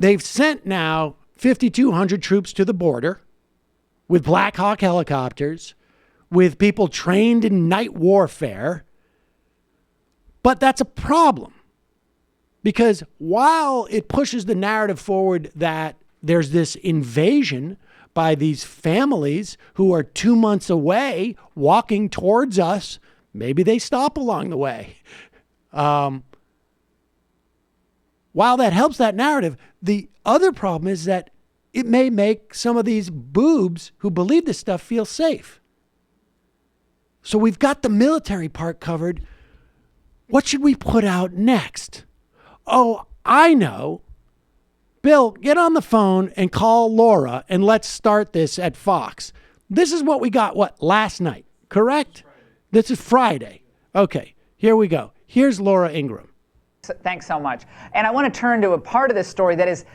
They've sent now 5,200 troops to the border with Black Hawk helicopters, with people trained in night warfare. But that's a problem, because while it pushes the narrative forward that there's this invasion by these families who are 2 months away walking towards us, maybe they stop along the way. While that helps that narrative, the other problem is that it may make some of these boobs who believe this stuff feel safe. So we've got the military part covered. What should we put out next? Oh, I know. Bill, get on the phone and call Laura and let's start this at Fox. This is what we got, last night, correct? This is Friday. Okay, here we go. Here's Laura Ingraham. Thanks so much. And I want to turn to a part of this story that is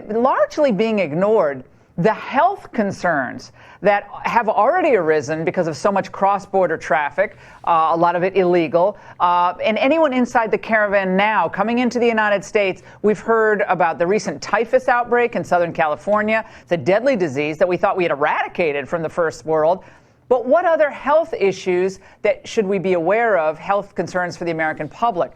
largely being ignored. The health concerns that have already arisen because of so much cross-border traffic, a lot of it illegal, and anyone inside the Caravan now coming into the United States. We've heard about the recent typhus outbreak in Southern California. It's a deadly disease that we thought we had eradicated from the first world. But what other health issues that should we be aware of, health concerns for the American public?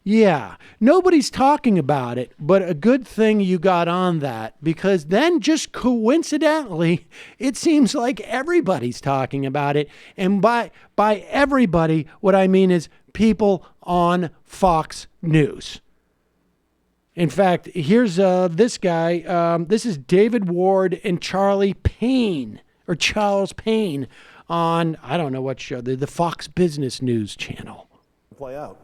Yeah, nobody's talking about it, but a good thing you got on that, because then just coincidentally, it seems like everybody's talking about it. And by everybody, what I mean is people on Fox News. In fact, here's this guy. This is David Ward and Charles Payne on, I don't know what show, the Fox Business News channel. Play out.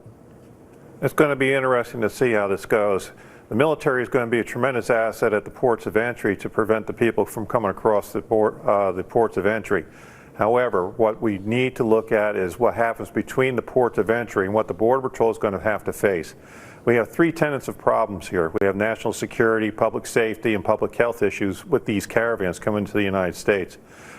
It's going to be interesting to see how this goes. The military is going to be a tremendous asset at the ports of entry to prevent the people from coming across the ports of entry. However, what we need to look at is what happens between the ports of entry and what the Border Patrol is going to have to face. We have three tenets of problems here. We have national security, public safety, and public health issues with these caravans coming to the United States.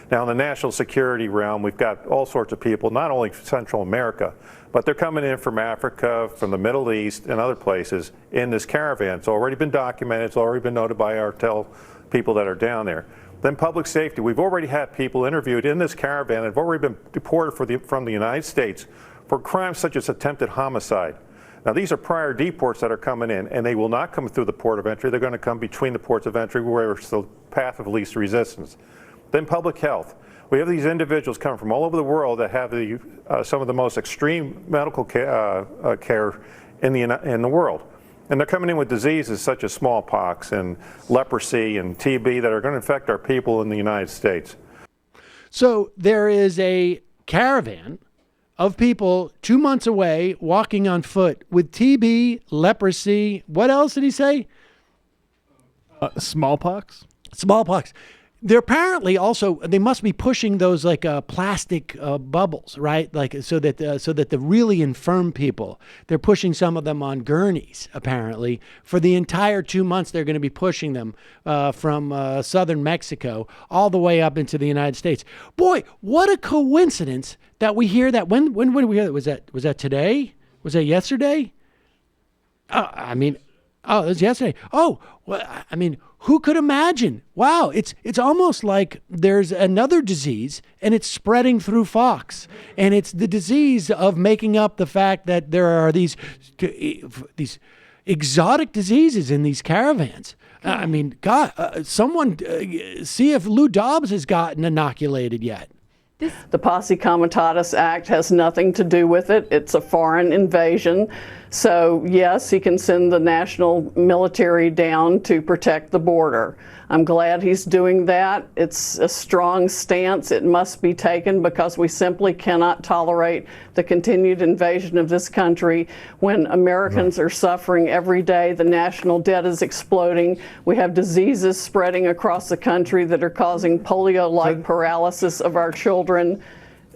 Now, in the national security realm, we've got all sorts of people, not only from Central America, but they're coming in from Africa, from the Middle East, and other places in this caravan. It's already been documented. It's already been noted by our people that are down there. Then public safety. We've already had people interviewed in this caravan that have already been deported from the United States for crimes such as attempted homicide. Now, these are prior deports that are coming in, and they will not come through the port of entry. They're going to come between the ports of entry where it's the path of least resistance. Then public health. We have these individuals coming from all over the world that have some of the most extreme medical care in the world. And they're coming in with diseases such as smallpox and leprosy and TB that are going to affect our people in the United States. So there is a caravan of people 2 months away walking on foot with TB, leprosy. What else did he say? Smallpox. Smallpox. They're apparently also, they must be pushing those like plastic bubbles, right? Like so that the really infirm people, they're pushing some of them on gurneys, apparently. For the entire 2 months, they're going to be pushing them from southern Mexico all the way up into the United States. Boy, what a coincidence that we hear that. When did we hear that? Was that today? Was that yesterday? It was yesterday. Oh, well, I mean, who could imagine? Wow, it's almost like there's another disease and it's spreading through Fox. And it's the disease of making up the fact that there are these exotic diseases in these caravans. I mean, God, someone see if Lou Dobbs has gotten inoculated yet. The Posse Comitatus Act has nothing to do with it. It's a foreign invasion. So yes, he can send the national military down to protect the border. I'm glad he's doing that. It's a strong stance. It must be taken because we simply cannot tolerate the continued invasion of this country when Americans are suffering every day. The national debt is exploding. We have diseases spreading across the country that are causing polio-like paralysis of our children.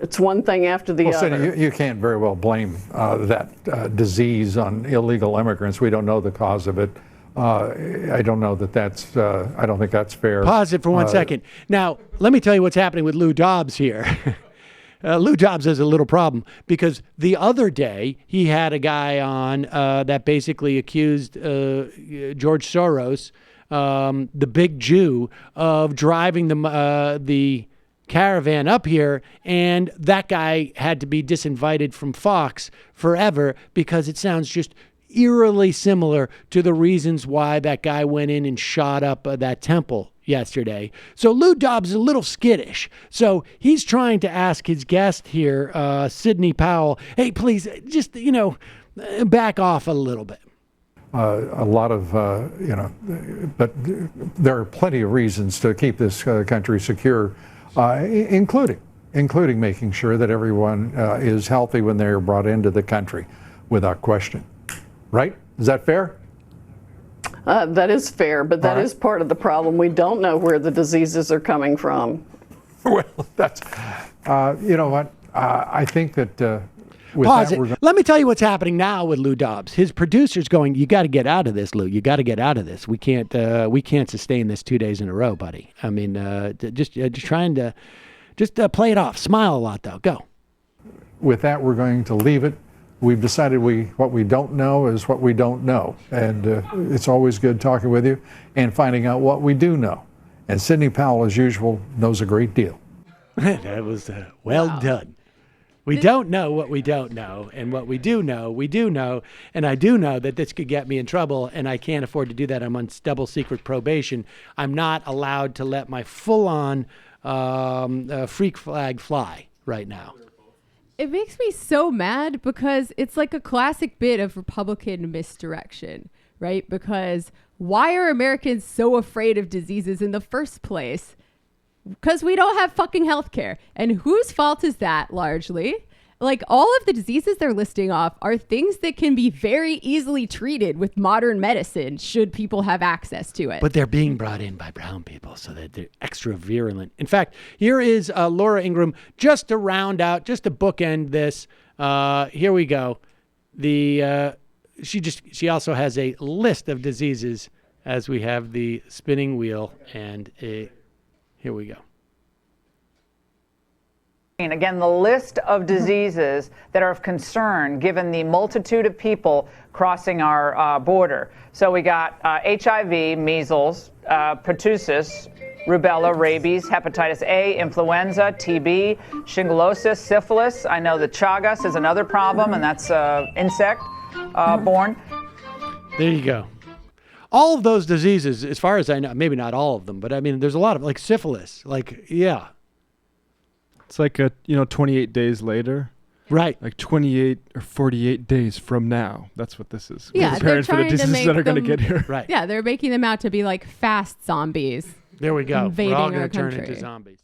It's one thing after the other. Senator, you can't very well blame that disease on illegal immigrants. We don't know the cause of it. I don't know that that's, I don't think that's fair. Pause it for 1 second. Now, let me tell you what's happening with Lou Dobbs here. Lou Dobbs has a little problem because the other day he had a guy on that basically accused George Soros, the big Jew, of driving the Caravan up here, and that guy had to be disinvited from Fox forever because it sounds just eerily similar to the reasons why that guy went in and shot up that temple yesterday. So Lou Dobbs is a little skittish. So he's trying to ask his guest here, Sidney Powell, hey, please, just, back off a little bit. A lot of, but there are plenty of reasons to keep this country secure, including making sure that everyone is healthy when they're brought into the country, without question. Right? Is that fair? That is fair, but that is part of the problem. We don't know where the diseases are coming from. Well, that's, you know what? I think that with Pause that, it. Let me tell you what's happening now with Lou Dobbs. His producer's going, you got to get out of this, Lou. You got to get out of this. We can't sustain this 2 days in a row, buddy. I mean, just trying to play it off. Smile a lot, though. Go. With that, we're going to leave it. We've decided what we don't know is what we don't know. And it's always good talking with you and finding out what we do know. And Sidney Powell, as usual, knows a great deal. That was well done. We don't know what we don't know, and what we do know, we do know, and I do know that this could get me in trouble, and I can't afford to do that. I'm on double secret probation. I'm not allowed to let my full-on freak flag fly right now. It makes me so mad because it's like a classic bit of Republican misdirection, right? Because why are Americans so afraid of diseases in the first place? Because we don't have fucking healthcare. And whose fault is that largely? Like, all of the diseases they're listing off are things that can be very easily treated with modern medicine should people have access to it. But they're being brought in by brown people so that they're extra virulent. In fact, here is Laura Ingraham, just to round out, just to bookend this. Here we go. She also has a list of diseases as we have the spinning wheel, and here we go. Again, the list of diseases that are of concern given the multitude of people crossing our border. So we got HIV, measles, pertussis, rubella, rabies, hepatitis A, influenza, TB, shingleosis, syphilis. I know the Chagas is another problem, and that's insect borne. There you go. All of those diseases, as far as I know, maybe not all of them, but I mean, there's a lot of, like syphilis, yeah. It's like 28 days later. Right. Like 28 or 48 days from now. That's what this is. Yeah, we're preparing for the diseases that are going to get here. Right. Yeah, they're making them out to be like fast zombies. There we go. Invading We're all our going to turn country. into zombies.